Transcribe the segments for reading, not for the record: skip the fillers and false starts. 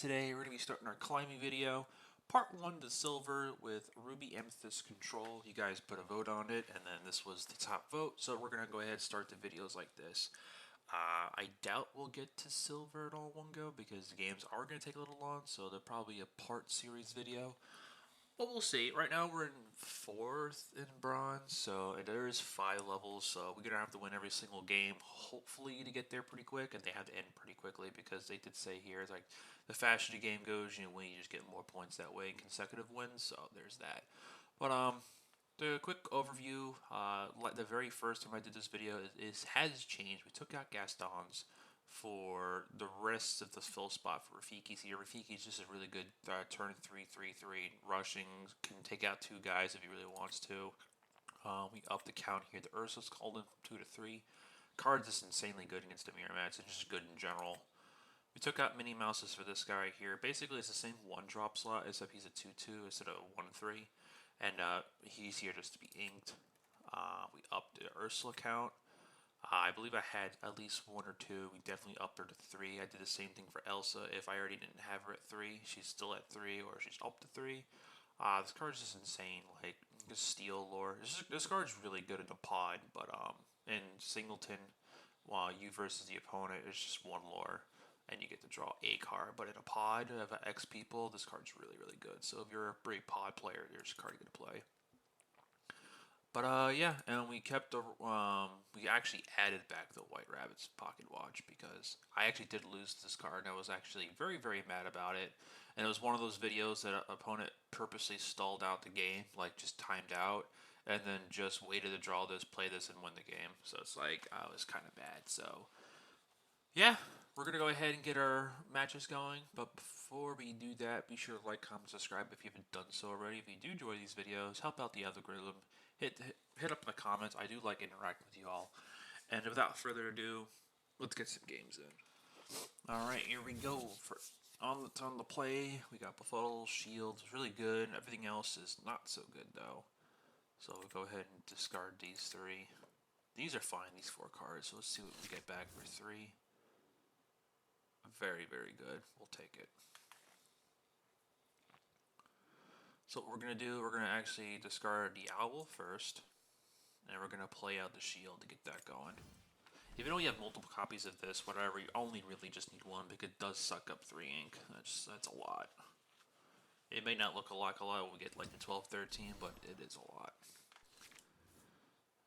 today we're going to be starting our climbing video. Part 1 to silver with Ruby Amethyst control. You guys put a vote on it, and then this was the top vote. So we're going to go ahead and start the videos like this. I doubt we'll get to silver at all one go because the games are going to take a little long, so they're probably a part series video. But we'll see. Right now we're in 4th in bronze, so there is 5 levels, so we're going to have to win every single game, hopefully, to get there pretty quick, and they have to end pretty quickly because they did say here, it's like, the faster the game goes, you just get more points that way in consecutive wins, so there's that. But, the quick overview, the very first time I did this video has changed. We took out Gaston's for the rest of the fill spot for Rafiki. See, Rafiki is just a really good turn 3-3-3 rushing, can take out 2 guys if he really wants to. We up the count here. The Ursula's called in from 2 to 3. Card's just insanely good against the mirror match. It's just good in general. We took out Minnie Mouses for this guy here. Basically, it's the same 1-drop slot, except he's a 2-2 instead of a 1-3. And he's here just to be inked. We upped the Ursula count. I believe I had at least 1 or 2. We definitely upped her to 3. I did the same thing for Elsa. If I already didn't have her at 3, she's still at 3, or she's up to 3. This card's just insane. Like, just steal lore. This card's really good in the pod, but in Singleton, while you versus the opponent, it's just 1 lore, and you get to draw a card. But in a pod of X people, this card's really, really good. So if you're a great pod player, there's a card you're gonna play. But yeah, and we kept the we actually added back the White Rabbit's pocket watch because I actually did lose this card and I was actually very, very mad about it. And it was one of those videos that an opponent purposely stalled out the game, like just timed out, and then just waited to draw this, play this, and win the game. So it's like, I was kind of bad. So yeah, we're going to go ahead and get our matches going. But before we do that, be sure to like, comment, subscribe if you haven't done so already. If you do enjoy these videos, help out the algorithm. Hit up in the comments. I do like interacting with you all. And without further ado, let's get some games in. Alright, here we go. On the play, we got Befuddle, Shield, it's really good. Everything else is not so good though. So we'll go ahead and discard these 3. These are fine, these 4 cards. So let's see what we get back for 3. Very, very good. We'll take it. So what we're going to do, we're going to actually discard the Owl first. And we're going to play out the Shield to get that going. Even though you have multiple copies of this, whatever, you only really just need 1 because it does suck up 3 ink. That's a lot. It may not look like a lot when we get like the 12-13, but it is a lot.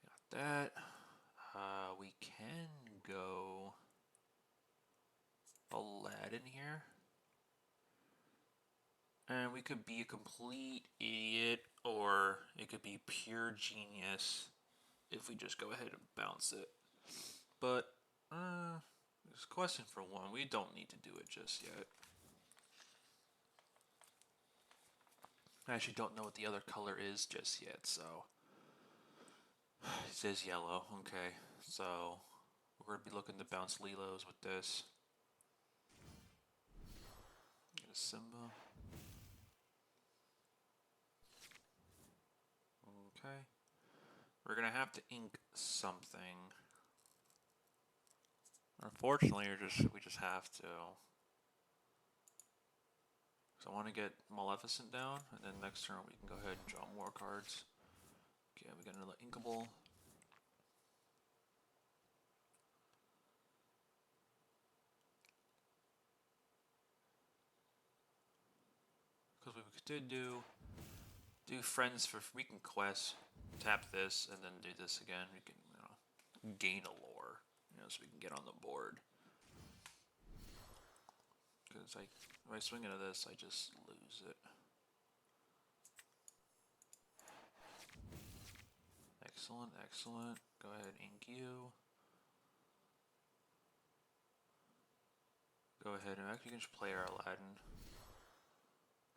Got that. We can go Aladdin here. And we could be a complete idiot, or it could be pure genius if we just go ahead and bounce it. But, there's a question for 1. We don't need to do it just yet. I actually don't know what the other color is just yet, so. It says yellow, okay. So, we're going to be looking to bounce Lilos with this. Get a Simba. Okay. We're going to have to ink something. Unfortunately, we just have to. So I want to get Maleficent down, and then next turn we can go ahead and draw more cards. Okay, we got another inkable. Because we did do friends for freaking quests. Tap this and then do this again. We can gain a lore, so we can get on the board. Because if I swing into this, I just lose it. Excellent, excellent. Go ahead, ink you. Go ahead and actually just play our Aladdin.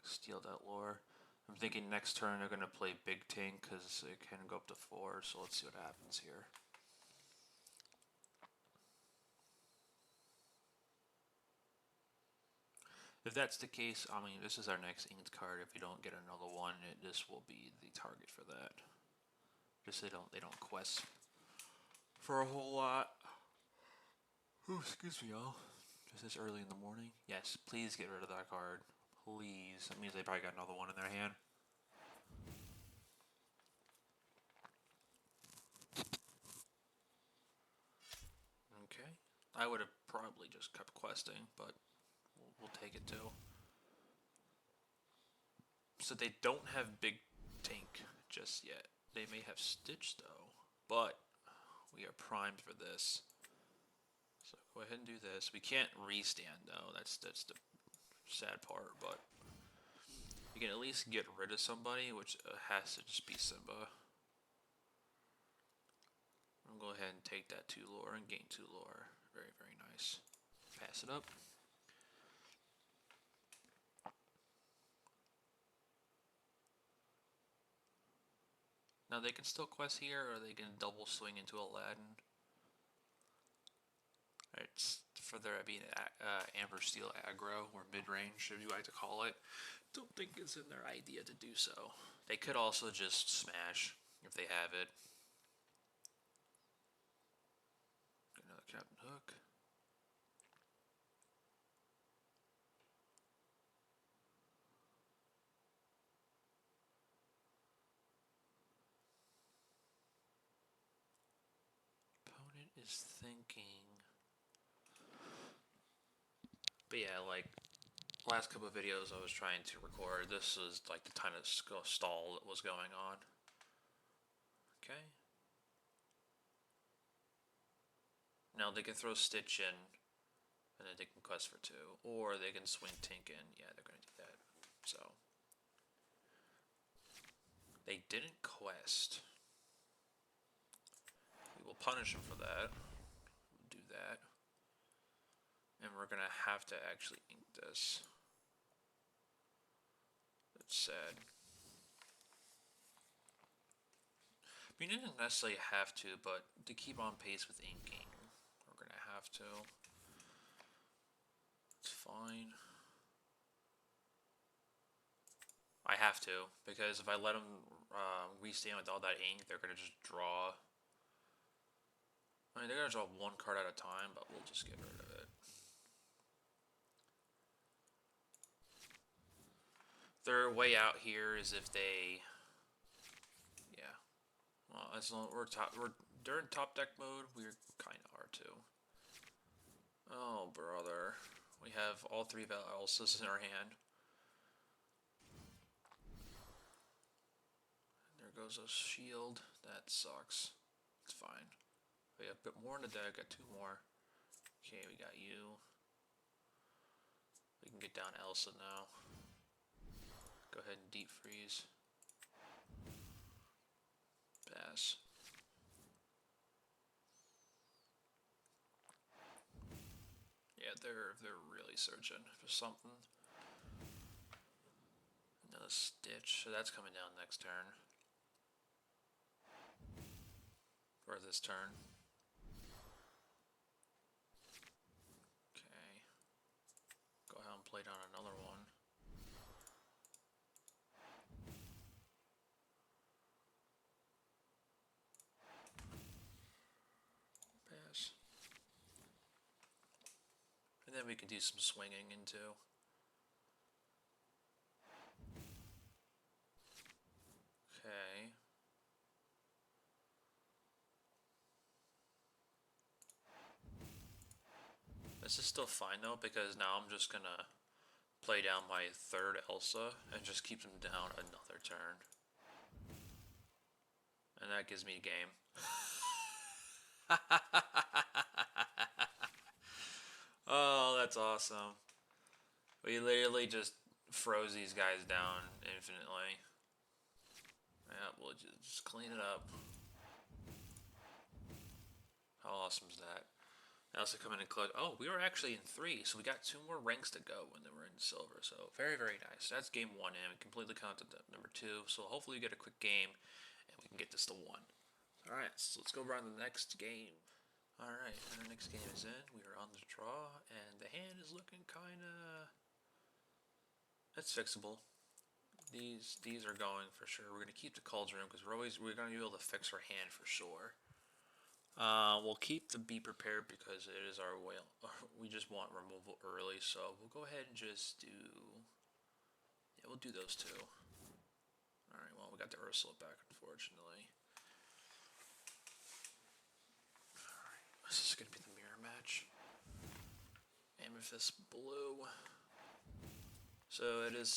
Steal that lore. I'm thinking next turn they're going to play Big Tank because it can go up to 4, so let's see what happens here. If that's the case, I mean, this is our next inked card. If we don't get another one, this will be the target for that. Just they don't quest for a whole lot. Ooh, excuse me, y'all. Is this early in the morning? Yes, please get rid of that card. Please. That means they probably got another one in their hand. Okay. I would have probably just kept questing, but we'll take it too. So they don't have Big Tank just yet. They may have Stitch though, but we are primed for this. So go ahead and do this. We can't restand though. That's the sad part, but you can at least get rid of somebody, which has to just be Simba. I'll go ahead and take that 2 lore and gain 2 lore. Very, very nice. Pass it up. Now they can still quest here, or they can double swing into Aladdin. It's for their being Amber Steel aggro, or mid-range, if you like to call it. Don't think it's in their idea to do so. They could also just smash if they have it. Another Captain Hook. Opponent is thinking. But yeah, like last couple of videos I was trying to record, this is like the kind of stall that was going on. Okay. Now they can throw Stitch in, and then they can quest for 2, or they can swing Tink in. Yeah, they're gonna do that. So they didn't quest. We will punish them for that. We'll do that. And we're gonna have to actually ink this. That's sad. I mean, you didn't necessarily have to, but to keep on pace with inking, we're gonna have to. It's fine. I have to, because if I let them restand with all that ink, they're gonna just draw. I mean, they're gonna draw 1 card at a time, but we'll just get rid of it. Their way out here is if they, yeah. Well, as long we're during top deck mode, we kind of are too. Oh brother, we have all 3 Elsas in our hand. And there goes a shield. That sucks. It's fine. We have a bit more in the deck. Got 2 more. Okay, we got you. We can get down Elsa now. Go ahead and deep freeze. Pass. Yeah, they're really searching for something. Another Stitch, so that's coming down next turn. Or this turn. Okay. Go ahead and play down another one. Pass. And then we can do some swinging into. Okay. This is still fine though, because now I'm just gonna play down my 3rd Elsa and just keep them down another turn. And that gives me a game. Oh, that's awesome. We literally just froze these guys down infinitely. Yeah, we'll just clean it up. How awesome is that? Elsa come in and clutch. Oh, we were actually in 3, so we got 2 more ranks to go when they were in silver. So very, very nice. That's game 1 in. We completely counted number 2. So hopefully we get a quick game and we can get this to 1. All right, so let's go around the next game. All right, our next game is in. We are on the draw, and the hand is looking kind of. It's fixable. These are going for sure. We're gonna keep the Caldron because we're gonna be able to fix our hand for sure. We'll keep the be prepared because it is our whale. We just want removal early, so we'll go ahead and just do. Yeah, we'll do those two. Alright, well, we got the Ursula back, unfortunately. Alright, this is going to be the mirror match. Amethyst blue. So it is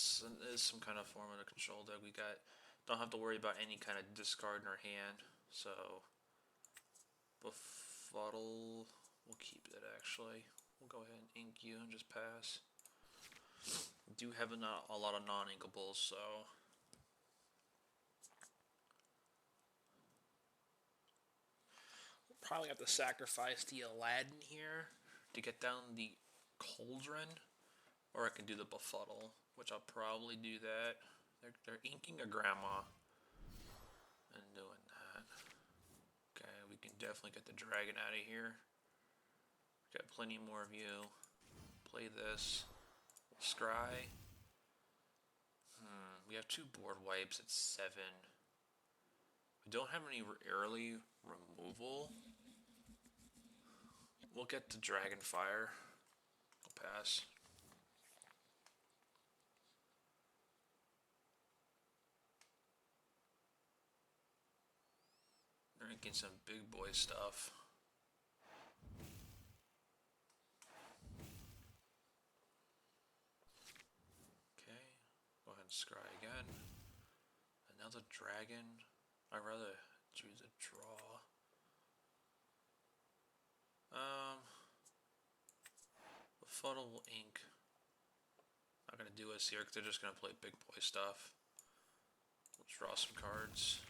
some kind of form of a control deck. We got. Don't have to worry about any kind of discard in our hand. So. Befuddle. We'll keep it actually. We'll go ahead and ink you and just pass. We do have a lot of non-inkables, so. Probably have to sacrifice the Aladdin here to get down the Caldron, or I can do the Befuddle, which I'll probably do that. They're inking a grandma and doing that. Okay, we can definitely get the dragon out of here. Got plenty more of you. Play this. Scry. We have 2 board wipes at 7. We don't have any early removal. We'll get the Dragon Fire. I'll pass. Drinking some big boy stuff. Okay, go ahead and scry again. Another dragon. I'd rather choose a draw. Befuddle will ink. Not gonna do us here because they're just gonna play big boy stuff. We'll draw some cards.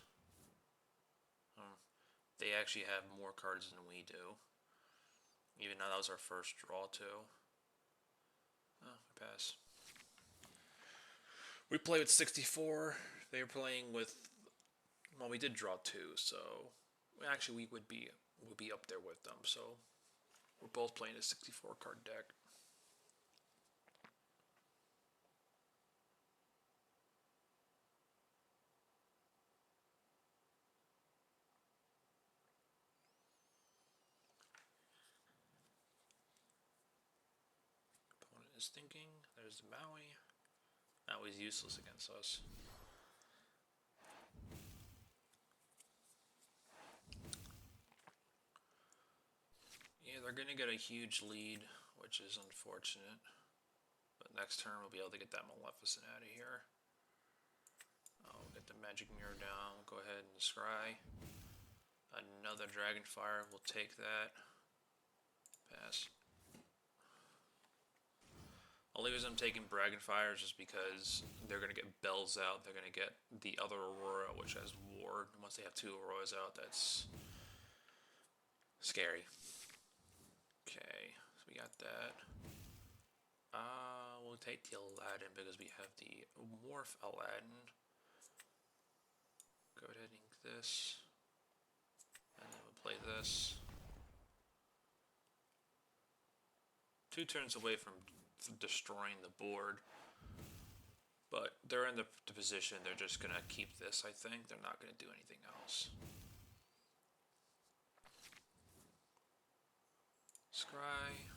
They actually have more cards than we do. Even though that was our first draw too. Oh, we pass. We play with 64. They were playing with. Well, we did draw 2, so actually we would be up there with them. So we're both playing a 64 card deck. Opponent is thinking. There's the Maui. Maui's useless against us. Yeah, they're going to get a huge lead, which is unfortunate. But next turn we'll be able to get that Maleficent out of here. We'll get the magic mirror down. We'll go ahead and scry. Another Dragonfire. We'll take that. Pass. Only reason I'm taking Dragonfire is just because they're going to get Bells out. They're going to get the other Aurora, which has Ward. Once they have 2 Auroras out, that's scary. Okay, so we got that. We'll take the Aladdin because we have the Morph Aladdin. Go ahead and ink this. And then we'll play this. 2 turns away from destroying the board. But they're in the position, they're just going to keep this, I think. They're not going to do anything else. Scry.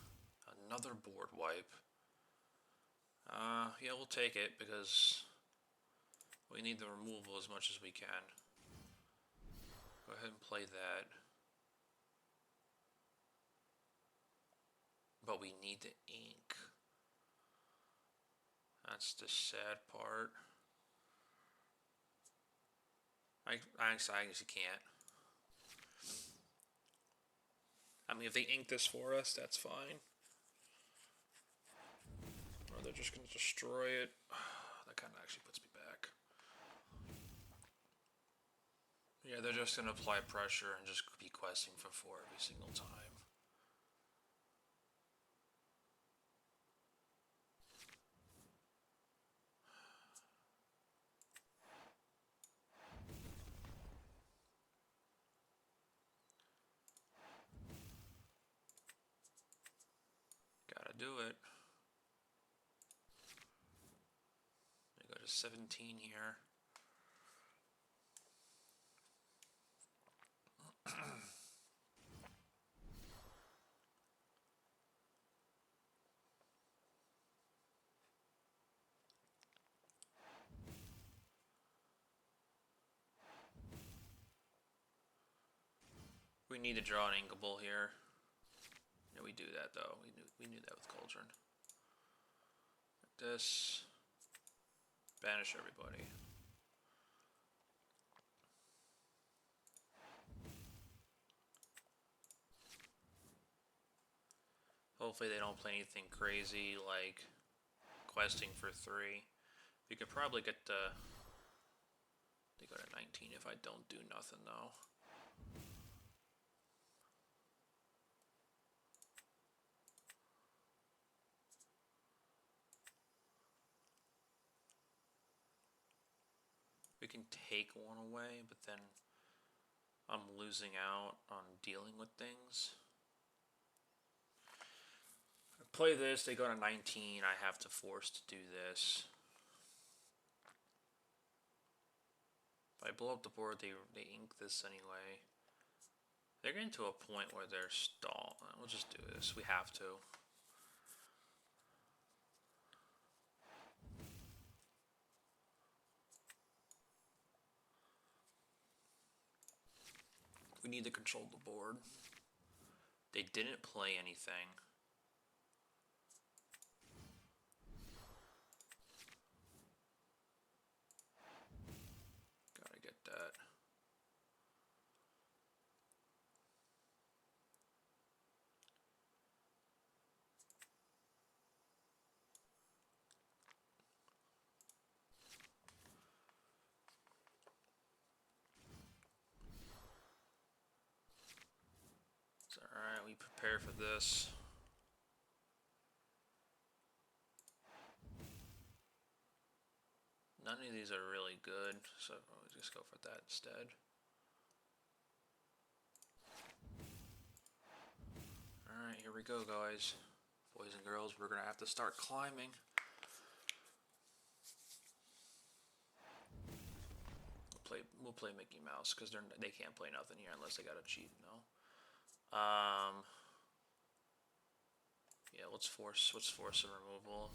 Another board wipe. Yeah, we'll take it because we need the removal as much as we can. Go ahead and play that. But we need the ink. That's the sad part. I guess you can't. I mean, if they ink this for us, that's fine. Or they're just going to destroy it. That kind of actually puts me back. Yeah, they're just going to apply pressure and just be questing for 4 every single time. Gotta do it. We go to 17 here. We need to draw an inkable here. Yeah, we do that though. We knew that with Cauldron. Like this. Banish everybody. Hopefully they don't play anything crazy like questing for 3. You could probably get the... They go to 19 if I don't do nothing though. We can take one away, but then I'm losing out on dealing with things. I play this, they go to 19, I have to force to do this. If I blow up the board, they ink this anyway. They're getting to a point where they're stalled. We'll just do this, we have to. We need to control the board. They didn't play anything. Gotta get that. It's alright, we prepare for this. None of these are really good, so we'll just go for that instead. Alright, here we go, guys. Boys and girls, we're gonna have to start climbing. We'll play Mickey Mouse because they can't play nothing here unless they got a cheat. No. Yeah, let's force a removal.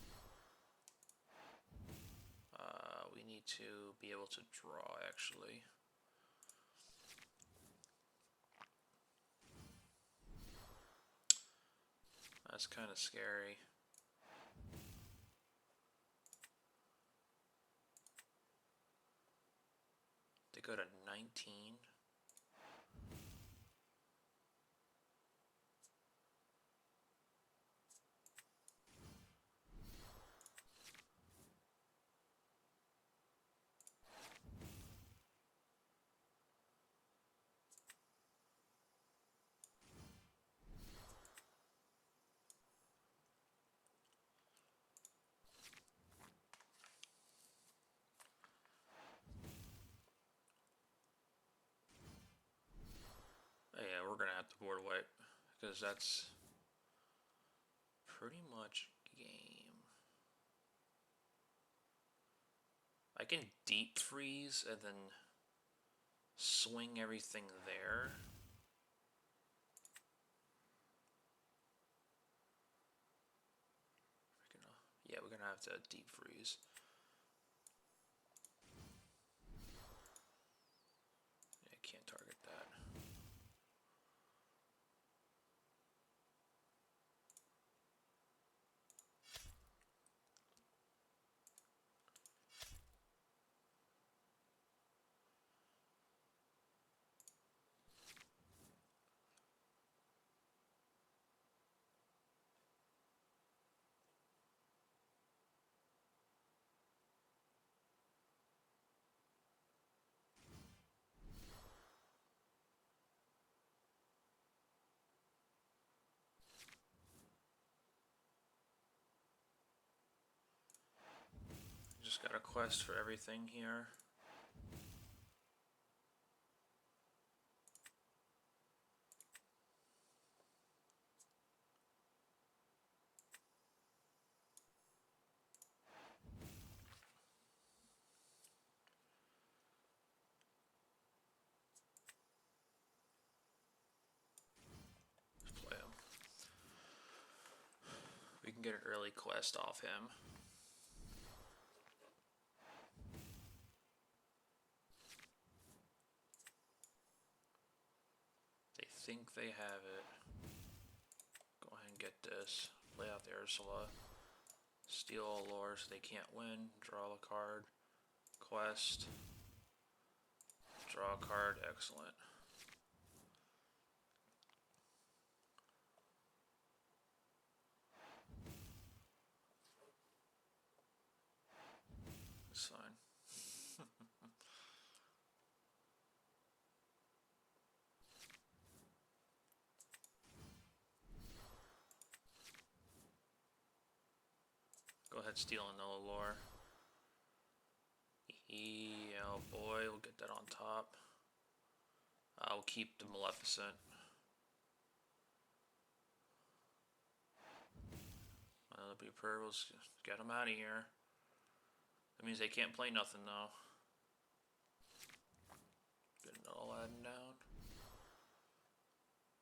We need to be able to draw actually. That's kind of scary. They go to 19. Yeah, we're gonna have to board wipe because that's pretty much game. I can deep freeze and then swing everything there. Yeah, we're gonna have to deep freeze. Yeah, can't target that. Just got a quest for everything here. Let's play him. We can get an early quest off him. They think they have it. Go ahead and get this. Play out the Ursula. Steal all lore so they can't win. Draw a card. Quest. Draw a card. Excellent. It's fine. Go ahead, steal another lore. Oh boy, we'll get that on top. I'll keep the Maleficent. That'll be pearls. Get them out of here. That means they can't play nothing though. Get another Aladdin down.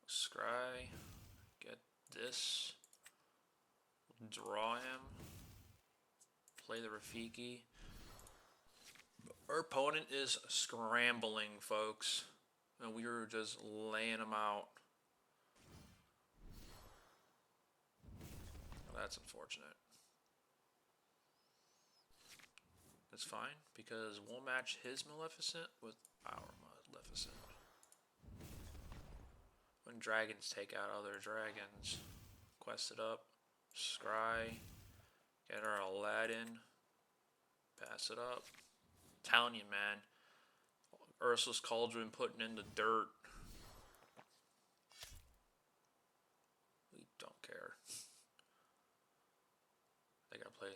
Scry. Get this. Draw him. Play the Rafiki. Our opponent is scrambling, folks. And we were just laying them out. Well, that's unfortunate. That's fine, because we'll match his Maleficent with our Maleficent. When dragons take out other dragons, quest it up, scry, get our Aladdin, pass it up. Telling you, man, Ursula's Cauldron putting in the dirt. We don't care. They gotta play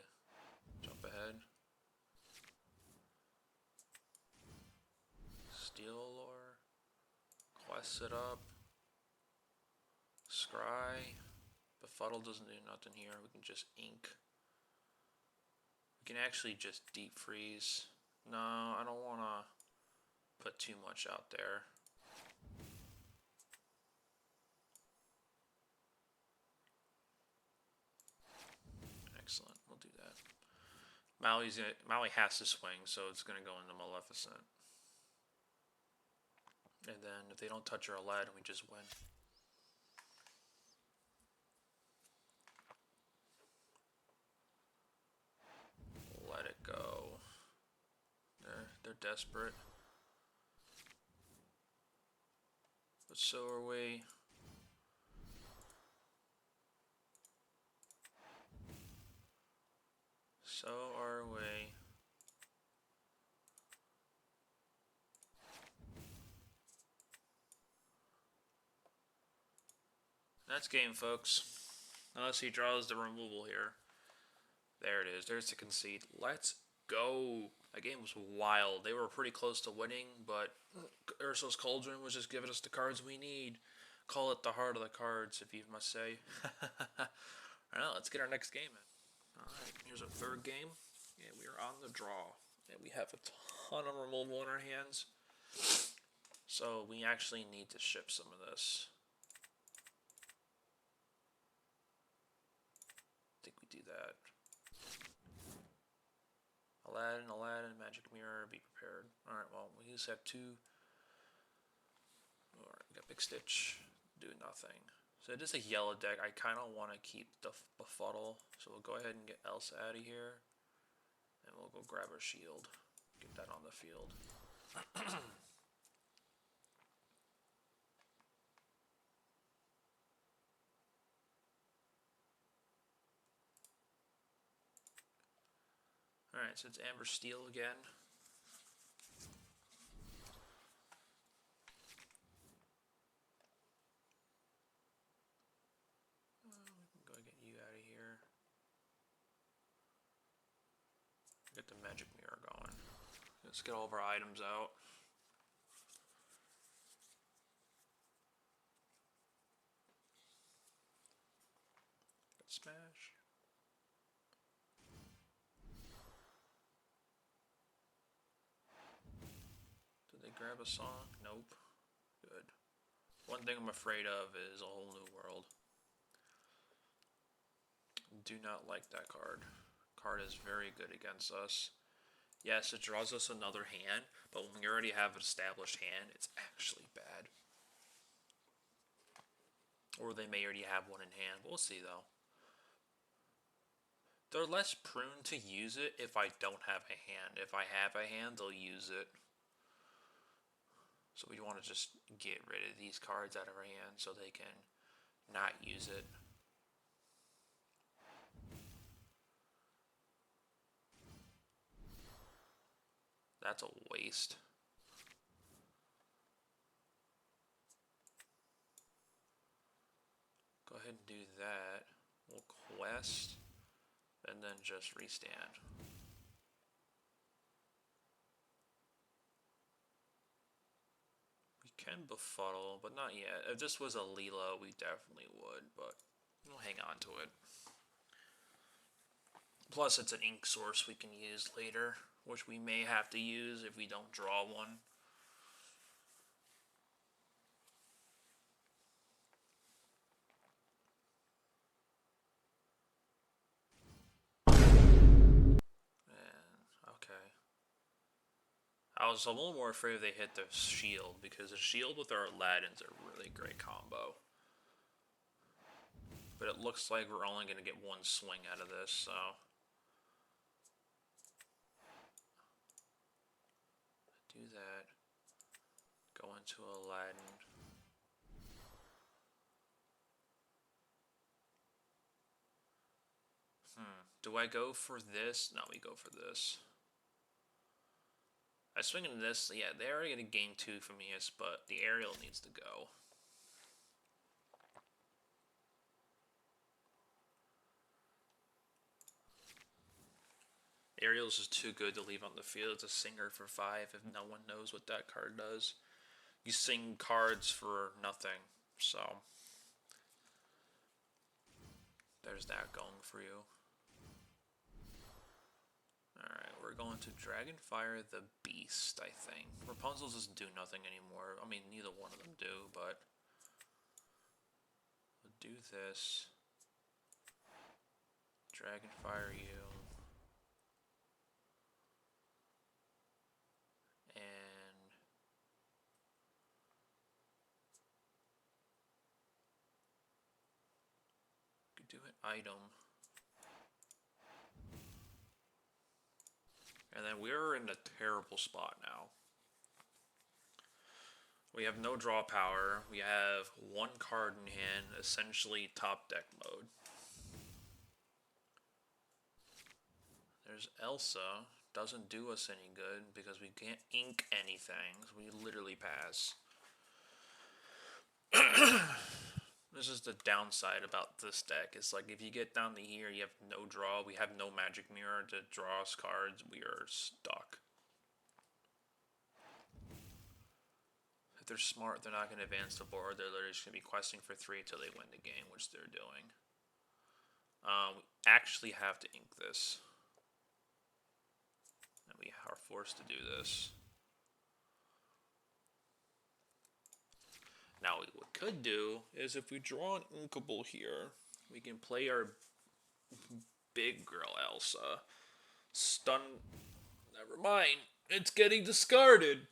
jump ahead. Steal lore. Quest it up. Scry. Befuddle doesn't do nothing here. We can just ink. We can actually just deep freeze. No, I don't want to put too much out there. Excellent, we'll do that. Maui has to swing, so it's going to go into Maleficent. And then if they don't touch our Aladdin, we just win. Let it go. They're desperate. But so are we. So are we. That's game, folks. Unless he draws the removal here. There it is. There's the concede. Let's go. That game was wild. They were pretty close to winning, but Ursula's Cauldron was just giving us the cards we need. Call it the heart of the cards, if you must say. Alright, let's get our next game in. Alright, here's our third game. And we are on the draw. And we have a ton of removal in our hands. So we actually need to ship some of this. I think we do that. Aladdin, Magic Mirror, be prepared. Alright, well, we just have two. Alright, we got Big Stitch, do nothing. So it is a yellow deck. I kind of want to keep the Befuddle. So we'll go ahead and get Elsa out of here. And we'll go grab our shield. Get that on the field. Alright, so it's Amber Steel again. We can go get you out of here. Get the Magic Mirror going. Let's get all of our items out. Smash. Did they grab a song? Nope. Good. One thing I'm afraid of is a whole new world. Do not like that card. Card is very good against us. Yes, it draws us another hand, but when we already have an established hand, it's actually bad. Or they may already have one in hand. We'll see, though. They're less prone to use it if I don't have a hand. If I have a hand, they'll use it. So we want to just get rid of these cards out of our hand so they can not use it. That's a waste. Go ahead and do that. We'll quest and then just restand. We can befuddle, but not yet. If this was a Lilo, we definitely would, but we'll hang on to it. Plus, it's an ink source we can use later, which we may have to use if we don't draw one. Okay. I was a little more afraid if they hit the shield, because the shield with our Aladdin's a really great combo. But it looks like we're only going to get one swing out of this, so... do that. Go into Aladdin. Do I go for this? No, we go for this. I swing into this. Yeah, they're already going to gain 2 from this, but the aerial needs to go. Aerial's is too good to leave on the field. It's a singer for 5 if no one knows what that card does. You sing cards for nothing, so there's that going for you. Alright, we're going to Dragonfire the Beast, I think. Rapunzel doesn't do nothing anymore. I mean, neither one of them do, but... we'll do this. Dragonfire you. And... could do an item. And then we're in a terrible spot now. We have no draw power. We have 1 card in hand, essentially top deck mode. There's Elsa. Doesn't do us any good because we can't ink anything. So we literally pass. This is the downside about this deck. It's like if you get down to here, you have no draw. We have no magic mirror to draw us cards. We are stuck. If they're smart, they're not going to advance the board. They're literally just going to be questing for 3 until they win the game, which they're doing. We actually have to ink this. And we are forced to do this. Now, what we could do is if we draw an inkable here, we can play our big girl Elsa. Stun. Never mind. It's getting discarded.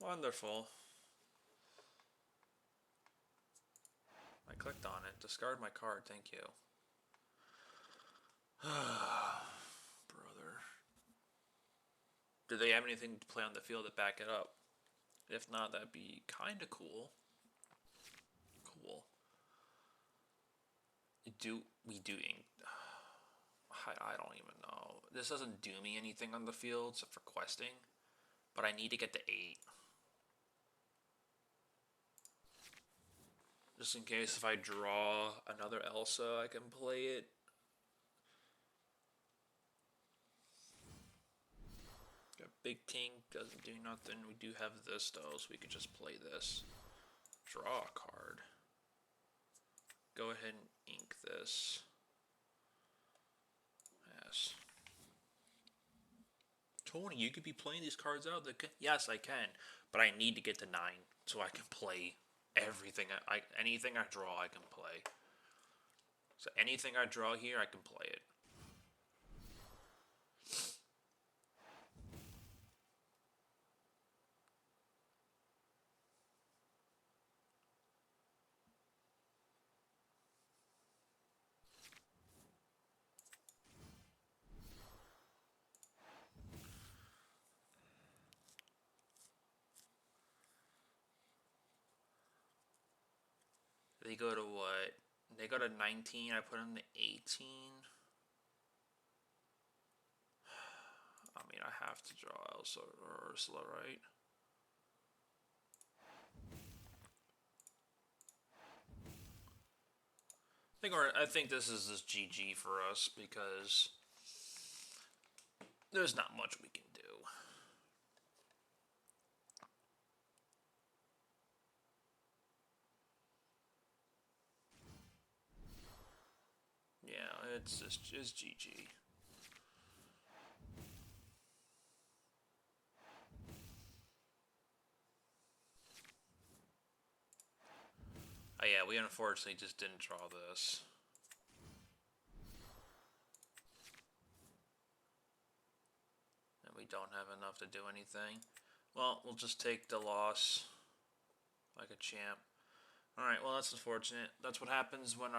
Wonderful. I clicked on it. Discard my card. Thank you. Brother. Do they have anything to play on the field to back it up? If not, that'd be kind of cool. Cool. We do ink? I don't even know. This doesn't do me anything on the field except for questing. But I need to get to 8. Just in case if I draw another Elsa, I can play it. Got Big King, doesn't do nothing. We do have this though, so we could just play this. Draw a card. Go ahead and ink this. Yes. Tony, you could be playing these cards out. Yes, I can, but I need to get to 9 so I can play everything. Anything I draw, I can play. So anything I draw here, I can play it. They go to what? They go to 19. I put them to 18. I mean, I have to draw Elsa or Ursula, right? I think this is just GG for us because there's not much we can do. Yeah, it's GG. Oh yeah, we unfortunately just didn't draw this. And we don't have enough to do anything. Well, we'll just take the loss like a champ. Alright, well that's unfortunate. That's what happens when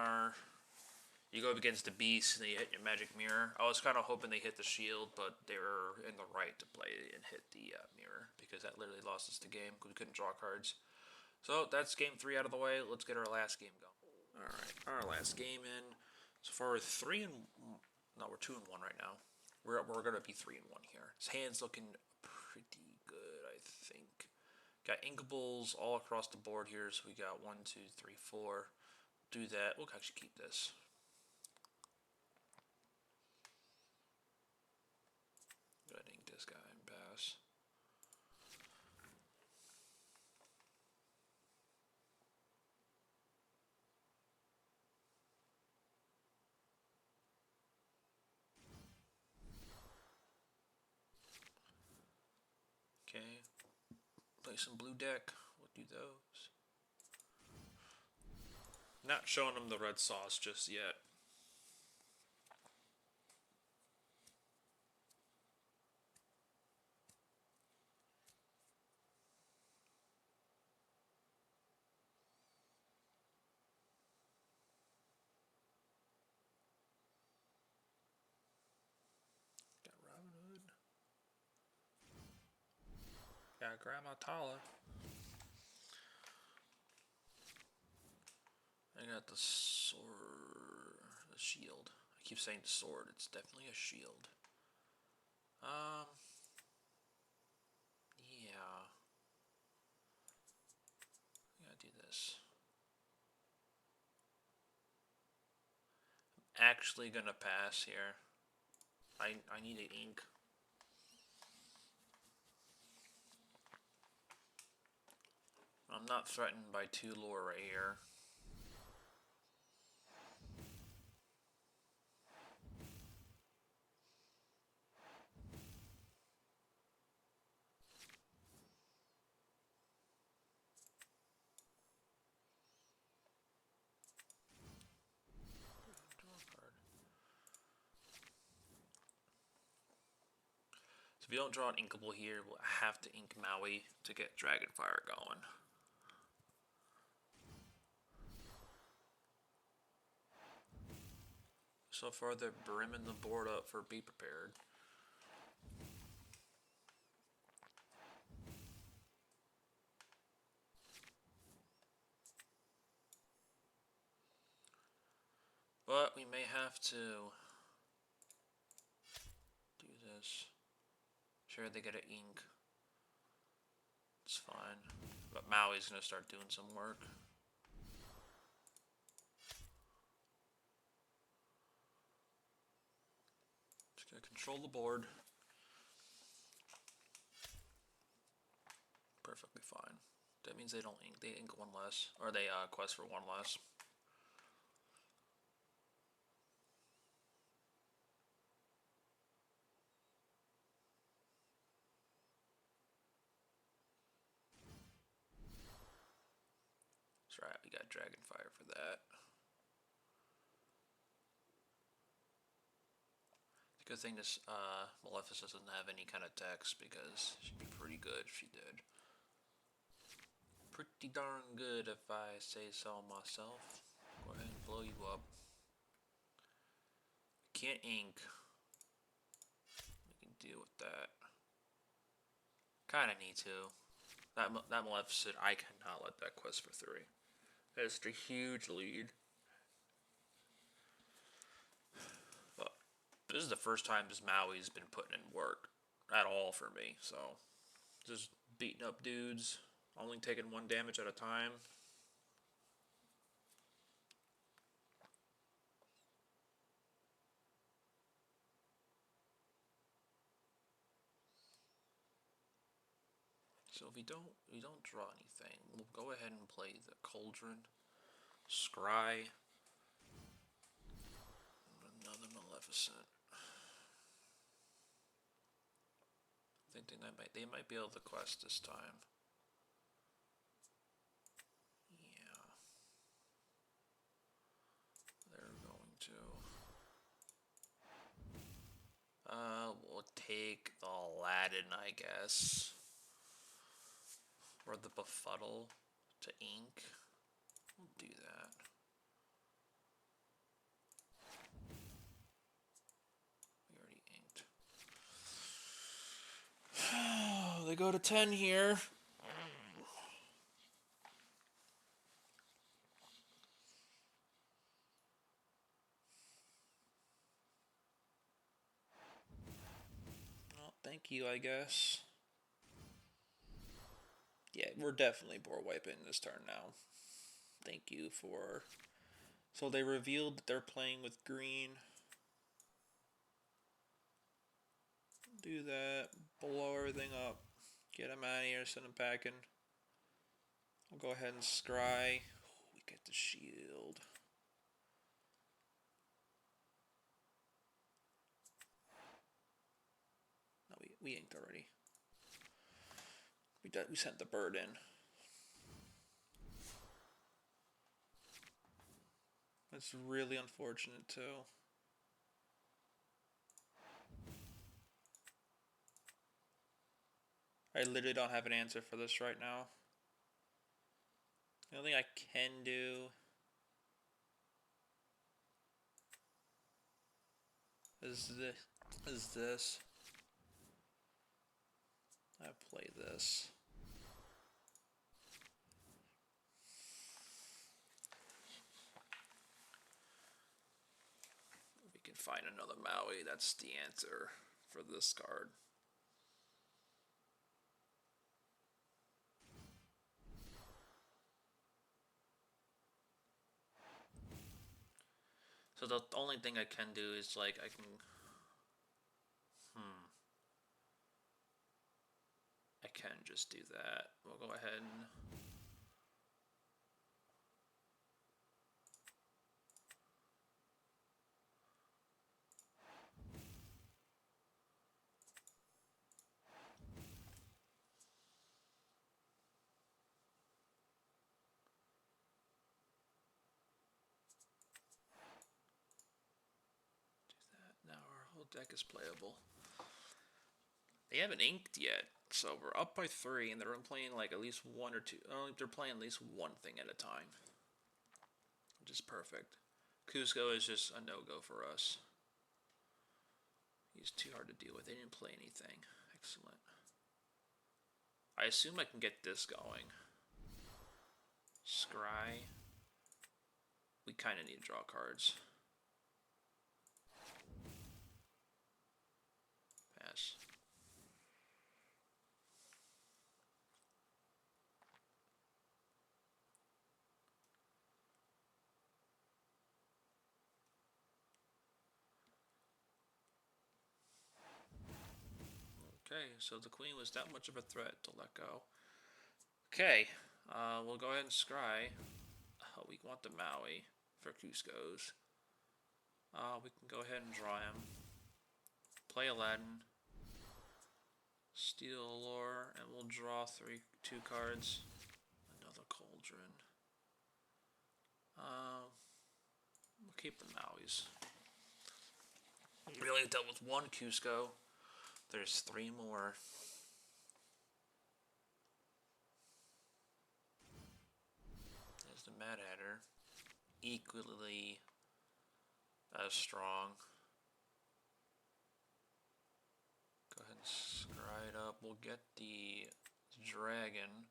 you go up against the beast and you hit your magic mirror. I was kind of hoping they hit the shield, but they were in the right to play and hit the mirror because that literally lost us the game because we couldn't draw cards. So that's game 3 out of the way. Let's get our last game going. Alright, our last game in. So far we're 2-1 right now. We're gonna be 3-1 here. His hand's looking pretty good, I think. Got inkables all across the board here, so we got 1, 2, 3, 4. Do that. We'll actually keep this. Go ahead and ink this guy and pass. Okay. Play some blue deck. We'll do those. Not showing them the red sauce just yet. Got Robin Hood. Got Grandma Tala. I got the sword, the shield. I keep saying sword. It's definitely a shield. Yeah. I gotta do this. I'm actually gonna pass here. I need an ink. I'm not threatened by Tailor right here. So if you don't draw an inkable here, we'll have to ink Maui to get Dragonfire going. So far they're brimming the board up for Be Prepared. But we may have to do this. Sure, they get an ink. It's fine. But Maui's gonna start doing some work. Just gonna control the board. Perfectly fine. That means they don't ink. They ink one less. Or they quest for one less. That's right, we got Dragonfire for that. It's a good thing this Maleficent doesn't have any kind of text because she'd be pretty good if she did. Pretty darn good if I say so myself. Go ahead and blow you up. Can't ink. We can deal with that. Kinda need to. That Maleficent, I cannot let that quest for 3. That's a huge lead. But this is the first time this Maui's been putting in work at all for me. So just beating up dudes, only taking 1 damage at a time. So if we don't draw anything, we'll go ahead and play the Cauldron, Scry, another Maleficent. I think they might be able to quest this time. Yeah, they're going to. We'll take the Aladdin, I guess, or the Befuddle to ink. We'll do that. We already inked. They go to 10 here. Well, thank you, I guess. Yeah, we're definitely board wiping this turn now. Thank you for... So they revealed that they're playing with green. Do that. Blow everything up. Get them out of here. Send them packing. I'll go ahead and scry. We get the shield. No, we inked already. We sent the bird in. That's really unfortunate too. I literally don't have an answer for this right now. The only thing I can do is this. I play this. We can find another Maui. That's the answer for this card. So the only thing I can do is like I can I can just do that. We'll go ahead and now our whole deck is playable. They haven't inked yet, so we're up by 3, and they're playing like at least 1 or 2. They're playing at least one thing at a time, which is perfect. Cusco is just a no-go for us. He's too hard to deal with. They didn't play anything. Excellent. I assume I can get this going. Scry. We kind of need to draw cards. Pass. Okay, so the queen was that much of a threat to let go. Okay, we'll go ahead and scry. Oh, we want the Maui for Cusco's. We can go ahead and draw him. Play Aladdin. Steal Tailor, and we'll draw 2 cards. Another Cauldron. We'll keep the Mauis. We only dealt with 1 Cusco. There's 3 more. There's the Mad Hatter. Equally as strong. Go ahead and scry it up. We'll get the dragon.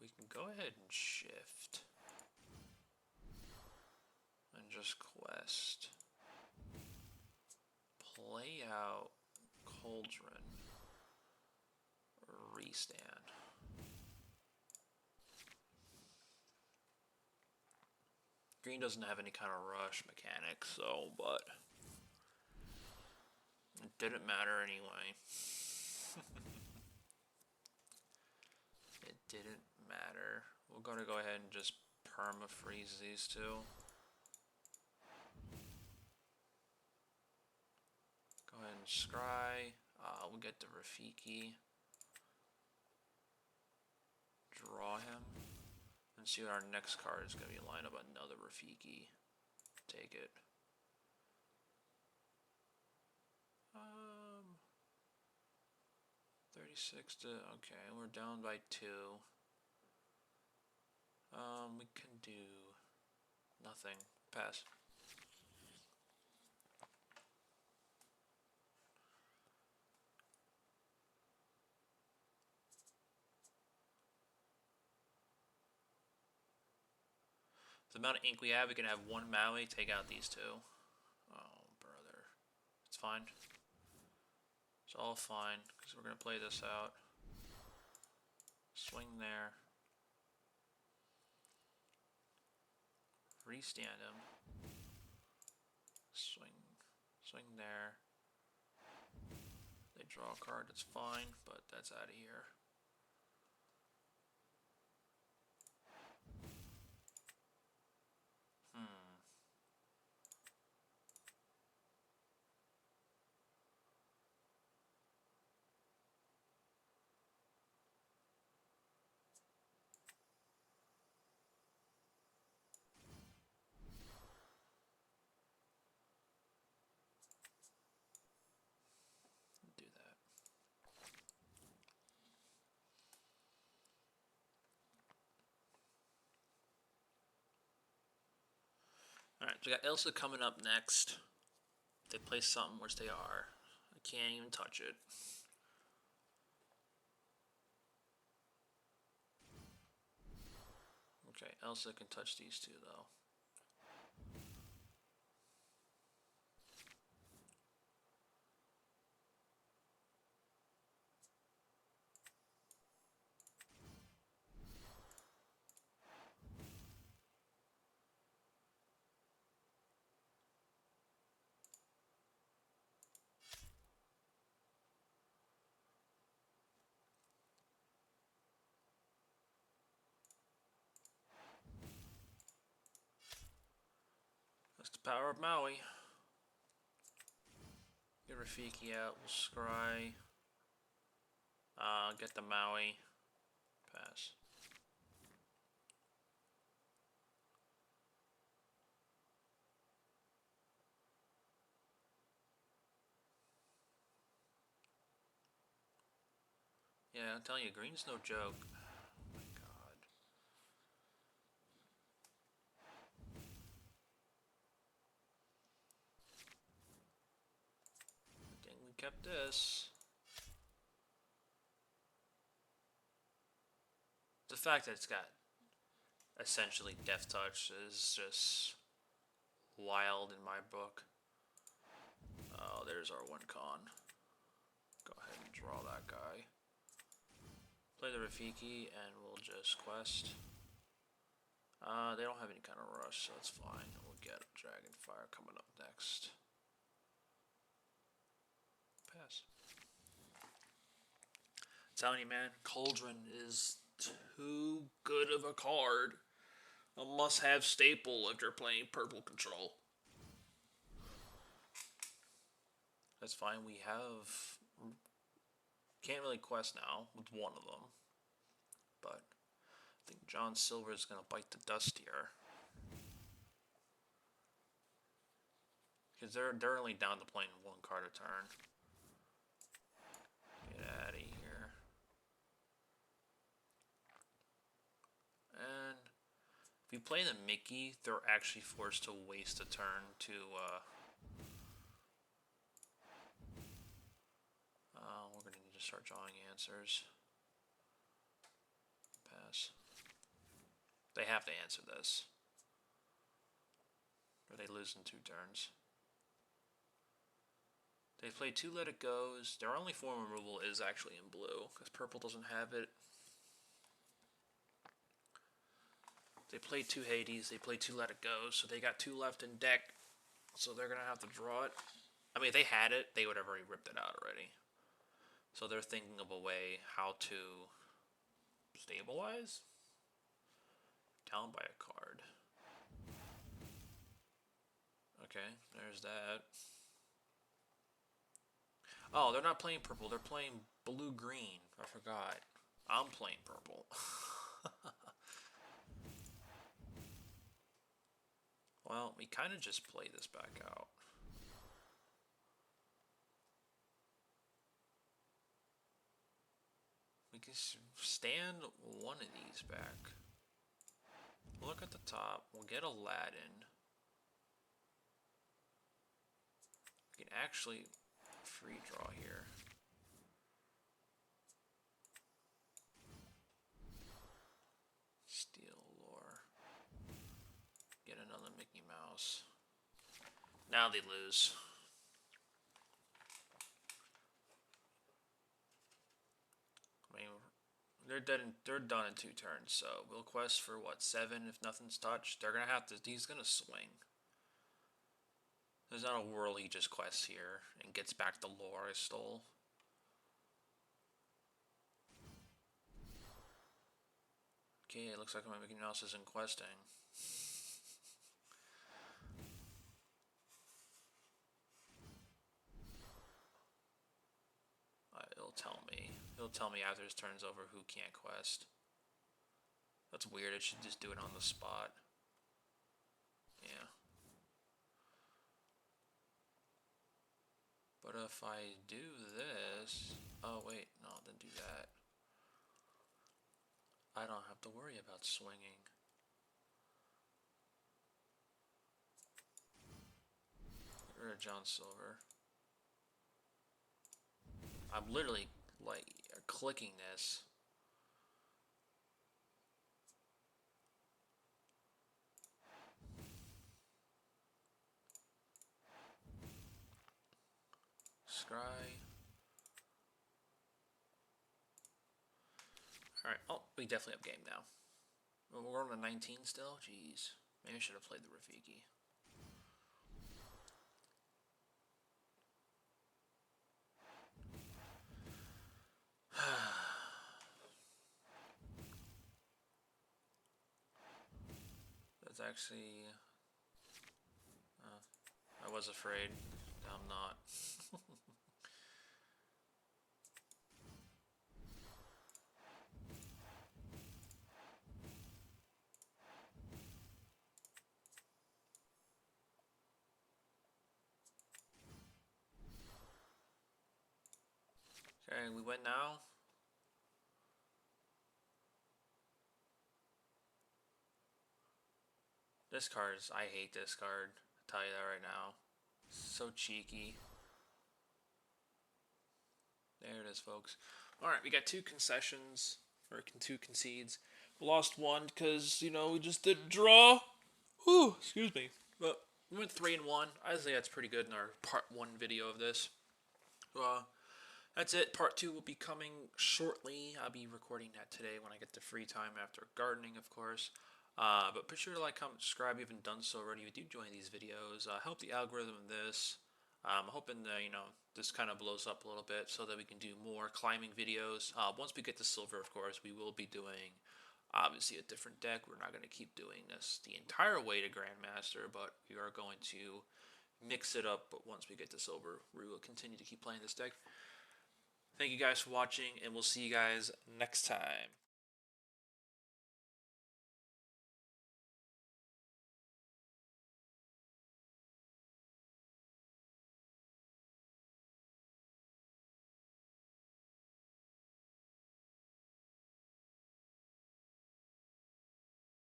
We can go ahead and shift. And just quest. Play out Cauldron. Restand. Green doesn't have any kind of rush mechanic, so, but it didn't matter anyway. It didn't matter. We're gonna go ahead and just perma-freeze these two. Go ahead and scry. We'll get the Rafiki. Draw him. And see what our next card is going to be. Line up another Rafiki. Take it. 36 to... Okay, we're down by 2. We can do... nothing. Pass. The amount of ink we have, we can have one Maui, take out these two. Oh, brother. It's fine. It's all fine, because we're going to play this out. Swing there. Restand him. Swing there. They draw a card, that's fine, but that's out of here. Do that. Alright, so we got Elsa coming up next. They play something, which they are. I can't even touch it. Okay, Elsa can touch these two, though. That's the power of Maui. Get Rafiki out, we'll scry. Get the Maui. Pass. Yeah, I'm telling you, green's no joke. Oh my god. Good thing we kept this. The fact that it's got essentially Death Touch is just wild in my book. Oh, there's our one con. Go ahead and draw that guy. Play the Rafiki and we'll just quest. They don't have any kind of rush, so it's fine. We'll get Dragonfire coming up next. Pass. I'm telling you, man, Cauldron is too good of a card. A must-have staple if you're playing purple control. That's fine. We have... Can't really quest now with one of them. But I think John Silver is going to bite the dust here. Because they're only down to playing one card a turn. Get out of here. And if you play the Mickey, they're actually forced to waste a turn to... we're going to need to start drawing answers. Pass. They have to answer this, or they lose in 2 turns. They play 2 Let It Goes. Their only form of removal is actually in blue, because purple doesn't have it. They play 2 Hades, they play 2 Let It Goes, so they got 2 left in deck, so they're going to have to draw it. I mean, if they had it, they would have already ripped it out already. So they're thinking of a way how to stabilize? Down by a card. Okay, there's that. Oh, they're not playing purple. They're playing blue-green. I forgot. I'm playing purple. Well, we kind of just play this back out. We can stand one of these back. Look at the top. We'll get Aladdin. We can actually free draw here. Steal lore. Get another Mickey Mouse. Now they lose. I mean, they're done in 2 turns, so we'll quest for what, 7 if nothing's touched. They're gonna have to. He's gonna swing. There's not a world he just quests here and gets back the lore I stole. Okay, it looks like my Mickey Mouse isn't questing. It'll tell me after his turn's over who can't quest. That's weird. It should just do it on the spot. Yeah. But if I do this... Oh, wait. No, then do that. I don't have to worry about swinging. Or John Silver. I'm literally, like, clicking this. Scry. Alright, oh, we definitely have game now. We're on the 19 still? Jeez. Maybe I should have played the Rafiki. That's actually... I was afraid. I'm not. Okay, we win now. This card is... I hate this card. I'll tell you that right now. So cheeky. There it is, folks. Alright, we got 2 concessions. Or 2 concedes. We lost 1 because, you know, we just didn't draw. Whew, excuse me. But we went 3-1. I think that's pretty good in our part 1 video of this. That's it. Part 2 will be coming shortly. I'll be recording that today when I get the free time after gardening, of course. But be sure to like, comment, subscribe if you haven't done so already. If you do join these videos, help the algorithm in this. I'm hoping that, you know, this kind of blows up a little bit so that we can do more climbing videos. Once we get to silver, of course, we will be doing, obviously, a different deck. We're not going to keep doing this the entire way to Grandmaster, but we are going to mix it up. But once we get to silver, we will continue to keep playing this deck. Thank you guys for watching, and we'll see you guys next time.